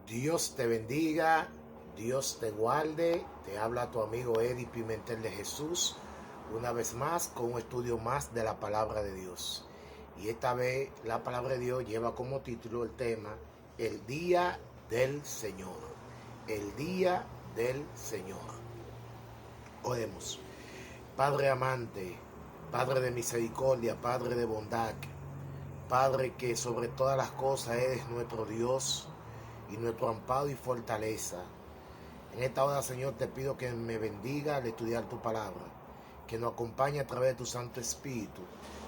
Dios te bendiga, Dios te guarde. Te habla tu amigo Eddie Pimentel de Jesús, una vez más con un estudio más de la palabra de Dios. Y esta vez la palabra de Dios lleva como título el tema El día del Señor. El día del Señor. Oremos. Padre amante, Padre de misericordia, Padre de bondad, Padre que sobre todas las cosas eres nuestro Dios y nuestro amparo y fortaleza. En esta hora, Señor, te pido que me bendiga al estudiar tu palabra, que nos acompañe a través de tu Santo Espíritu.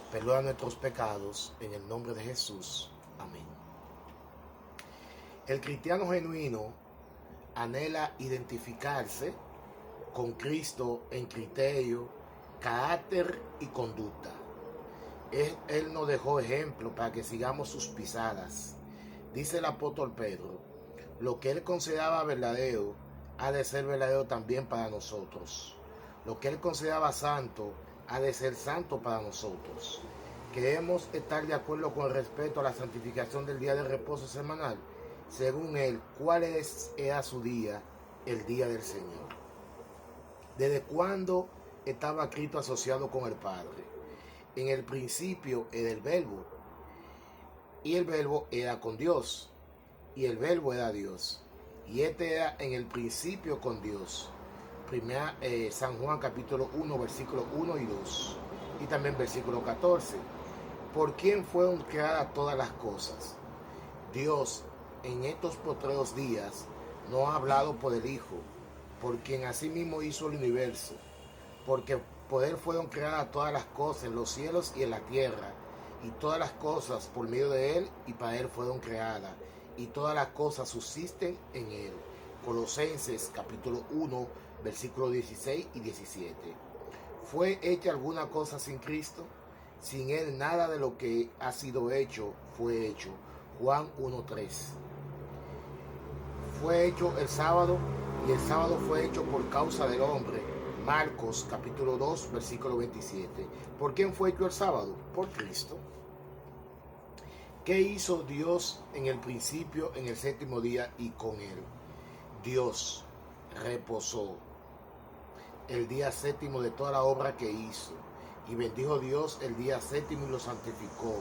Perdona nuestros pecados, en el nombre de Jesús. Amén. El cristiano genuino anhela identificarse con Cristo en criterio, carácter y conducta. Él nos dejó ejemplo para que sigamos sus pisadas. Dice el apóstol Pedro, lo que él consideraba verdadero ha de ser verdadero también para nosotros. Lo que él consideraba santo ha de ser santo para nosotros. Queremos estar de acuerdo con respecto a la santificación del día de reposo semanal. Según él, ¿cuál era su día? El día del Señor. ¿Desde cuándo estaba Cristo asociado con el Padre? En el principio era el Verbo, y el Verbo era con Dios, y el Verbo era Dios, y este era en el principio con Dios. San Juan capítulo 1, versículos 1 y 2, y también versículo 14. ¿Por quién fueron creadas todas las cosas? Dios en estos postreros días no ha hablado por el Hijo, por quien asimismo hizo el universo, porque por él fueron creadas todas las cosas en los cielos y en la tierra, y todas las cosas por medio de él y para él fueron creadas, y todas las cosas subsisten en él. Colosenses capítulo 1, versículos 16 y 17. ¿Fue hecha alguna cosa sin Cristo? Sin él nada de lo que ha sido hecho fue hecho. Juan 1:3. Fue hecho el sábado, y el sábado fue hecho por causa del hombre. Marcos capítulo 2, versículo 27. ¿Por quién fue hecho el sábado? Por Cristo. ¿Qué hizo Dios en el principio, en el séptimo día y con él? Dios reposó el día séptimo de toda la obra que hizo, y bendijo Dios el día séptimo y lo santificó,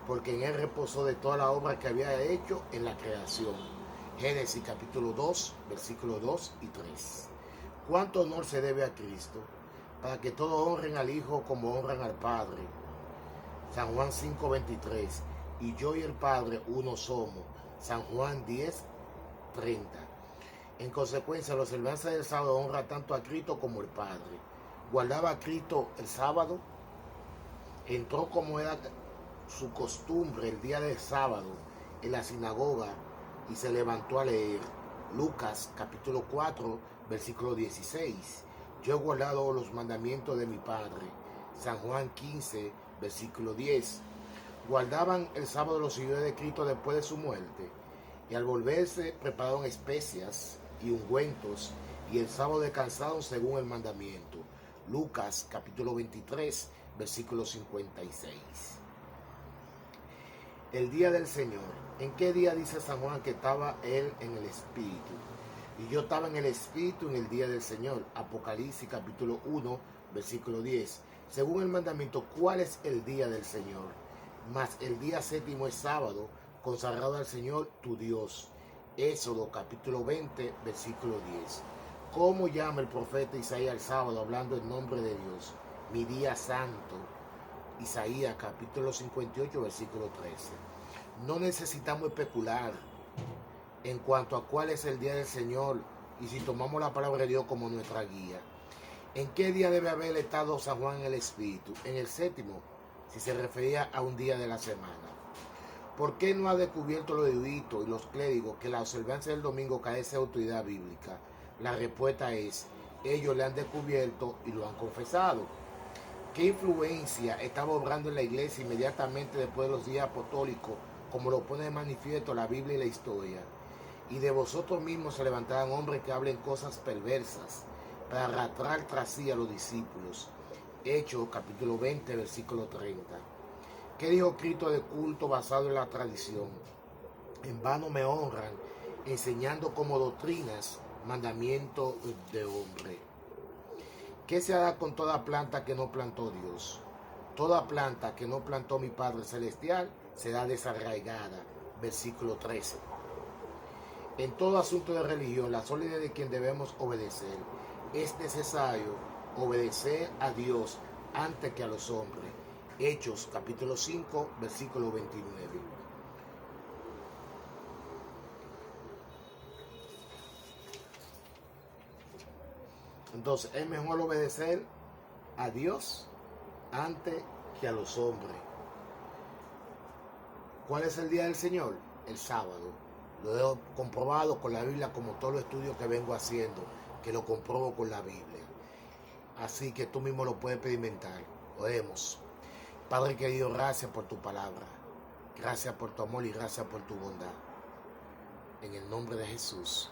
porque en él reposó de toda la obra que había hecho en la creación. Génesis capítulo 2, versículos 2 y 3. ¿Cuánto honor se debe a Cristo? Para que todos honren al Hijo como honran al Padre. San Juan 5:23. Y yo y el Padre uno somos. San Juan 10:30. En consecuencia, la observancia del sábado honra tanto a Cristo como al Padre. ¿Guardaba a Cristo el sábado? Entró como era su costumbre el día del sábado en la sinagoga y se levantó a leer. Lucas capítulo 4, versículo 16. Yo he guardado los mandamientos de mi Padre. San Juan 15, versículo 10. Guardaban el sábado los seguidores de Cristo después de su muerte, y al volverse prepararon especias y ungüentos, y el sábado descansaron según el mandamiento. Lucas capítulo 23, versículo 56. El día del Señor. ¿En qué día dice San Juan que estaba él en el Espíritu? Y yo estaba en el Espíritu en el día del Señor. Apocalipsis capítulo 1, versículo 10. Según el mandamiento, ¿cuál es el día del Señor? Mas el día séptimo es sábado, consagrado al Señor tu Dios. Éxodo capítulo 20, versículo 10. ¿Cómo llama el profeta Isaías el sábado hablando en nombre de Dios? Mi día santo. Isaías capítulo 58, versículo 13. No necesitamos especular en cuanto a cuál es el día del Señor y si tomamos la palabra de Dios como nuestra guía. ¿En qué día debe haber estado San Juan en el Espíritu? En el séptimo, si se refería a un día de la semana. ¿Por qué no ha descubierto los eruditos y los clérigos que la observancia del domingo carece de autoridad bíblica? La respuesta es, ellos le han descubierto y lo han confesado. ¿Qué influencia estaba obrando en la iglesia inmediatamente después de los días apostólicos, como lo pone de manifiesto la Biblia y la historia? Y de vosotros mismos se levantarán hombres que hablen cosas perversas para arrastrar tras sí a los discípulos. Hechos capítulo 20, versículo 30. ¿Qué dijo Cristo de culto basado en la tradición? En vano me honran enseñando como doctrinas mandamientos de hombre. ¿Qué se hará con toda planta que no plantó Dios? Toda planta que no plantó mi Padre Celestial será desarraigada. Versículo 13. En todo asunto de religión, la soledad de quien debemos obedecer. Es necesario obedecer a Dios antes que a los hombres. Hechos capítulo 5, versículo 29. Entonces, es mejor obedecer a Dios antes que a los hombres. ¿Cuál es el día del Señor? El sábado. Lo he comprobado con la Biblia, como todos los estudios que vengo haciendo, que lo compruebo con la Biblia. Así que tú mismo lo puedes experimentar. Oremos. Padre querido, gracias por tu palabra. Gracias por tu amor y gracias por tu bondad. En el nombre de Jesús.